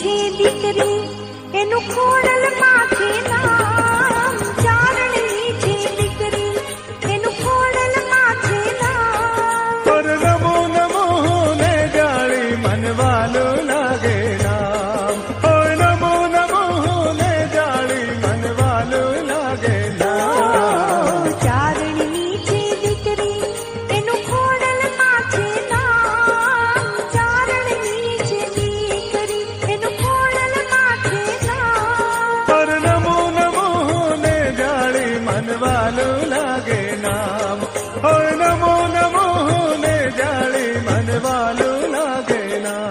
છે દીકરી એનું ખોડલ માથે નામ ચારણની છે દીકરી એનું ખોડલ માથે નામ પર નમો નમો ને જાળી મનવાલો લાગે નામ ઓય નમો નમો ને જાળી મનવાલો લાગે નામ ચારણની છે દીકરી એનું ખોડલ માથે નામ ચારણની છે દીકરી એનું ખોડલ માથે નામ પર નમો નમો ને જાળી મનવાલો લાગે નામ ઓય નમો નમો ને જાળી મનવાલો લાગે નામ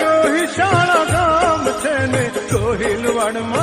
રોહિશાળા ગામ છે ને રોહિલવાડમાં